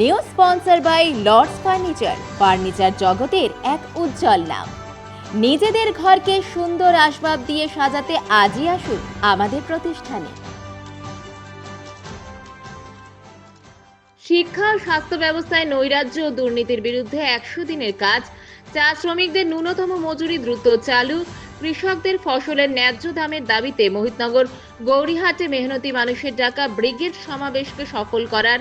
New sponsor by Lords furniture জগতের এক উজ্জ্বল নাম। নিজেদের ঘরকে সুন্দর আসবাব দিয়ে সাজাতে আজই আসুন আমাদের প্রতিষ্ঠানে। শিক্ষা ও স্বাস্থ্য ব্যবস্থায় নৈরাজ্য ও দুর্নীতির বিরুদ্ধে 100 দিনের কাজ, চা শ্রমিকদের ন্যূনতম মজুরি দ্রুত চালু, কৃষকদের ফসলের ন্যায্য দামের দাবিতে মোহিতনগর গৌরীহাটে মেহনতি মানুষের ডাকা ব্রিগেড সমাবেশকে সফল করার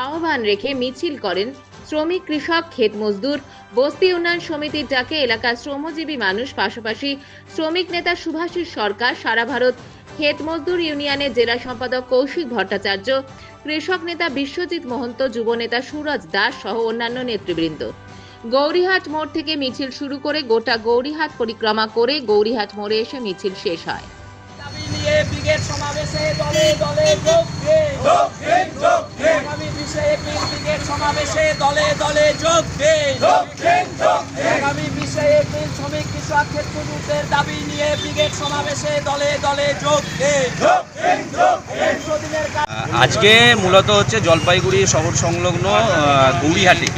আহ্বান রেখে মিছিল করেন শ্রমিক, কৃষক, ক্ষেত মজদুর। বস্তি উন্নয়ন সমিতির ডাকে এলাকার শ্রমজীবী মানুষ, পাশাপাশি শ্রমিক নেতা সুভাষিস সরকার, সারা ভারত ক্ষেত মজদুর ইউনিয়নের জেলা সম্পাদক কৌশিক ভট্টাচার্য, কৃষক নেতা বিশ্বজিৎ মহন্ত, যুব নেতা সুরজ দাস সহ অন্যান্য নেতৃবৃন্দ। গৌরীহাট মোড় থেকে মিছিল শুরু করে গোটা গৌরীহাট পরিক্রমা করে গৌরীহাট মোড়ে এসে মিছিল শেষ হয়। ব্রিগেড সমাবেশে দলে দলে যোগ দিন। আগামী 20 এপ্রিল ব্রিগেড সমাবেশে দলে দলে যোগ দিন। আগামী 20 এপ্রিল শ্রমিক, কৃষক, ক্ষেত মজদুরদের দাবি নিয়ে ব্রিগেড সমাবেশে দলে দলে যোগ দিন। আজকে মূলত হচ্ছে জলপাইগুড়ি শহর সংলগ্ন গৌরীহাটে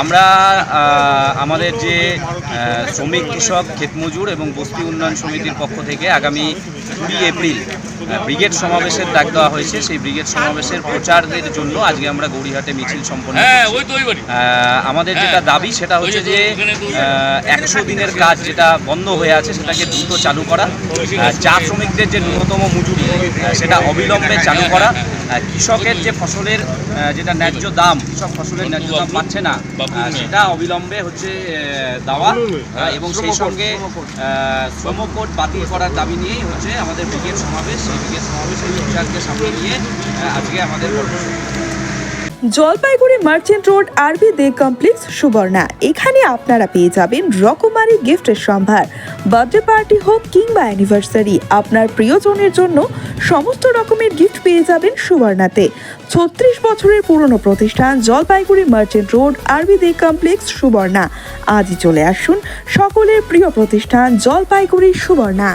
আমরা আমাদের যে শ্রমিক, কৃষক, ক্ষেতমজুর এবং বস্তি উন্নয়ন সমিতির পক্ষ থেকে আগামী 20 এপ্রিল ব্রিগেড সমাবেশের ডাক দেওয়া হয়েছে। সেই ব্রিগেড সমাবেশের প্রচারের জন্য আজকে আমরা গৌরীহাটে মিছিল সম্পন্ন করছি। আমাদের যেটা দাবি সেটা হচ্ছে যে 100 দিনের কাজ যেটা বন্ধ হয়ে আছে সেটাকে দ্রুত চালু করা, চা শ্রমিকদের যে ন্যূনতম মজুরি সেটা অবিলম্বে চালু করা, কৃষকের যে ফসলের যেটা ন্যায্য দাম, কৃষক ফসলের ন্যায্য দাম পাচ্ছে না সেটা অবিলম্বে হচ্ছে দেওয়া, এবং সেই সঙ্গে শ্রম কোড বাতিল করার দাবি নিয়েই হচ্ছে আমাদের ব্রিগেড সমাবেশ। সেই ব্রিগেড সমাবেশের বিচারকে সামনে নিয়ে আজকে আমাদের জলপাইগুড়ি মার্চেন্ট রোড আরবি দে কমপ্লেক্স সুবর্ণা। এখানে আপনারা পেয়ে যাবেন রকমারি গিফটের সম্ভার। বার্থডে পার্টি হোক কিংবা অ্যানিভার্সারি, আপনার প্রিয়জনের জন্য সমস্ত রকমের গিফট পেয়ে যাবেন সুবর্ণাতে। 36 বছরের পুরনো প্রতিষ্ঠান জলপাইগুড়ি মার্চেন্ট রোড আরবি দে কমপ্লেক্স সুবর্ণা। আজই চলে আসুন সকলের প্রিয় প্রতিষ্ঠান জলপাইগুড়ি সুবর্ণা।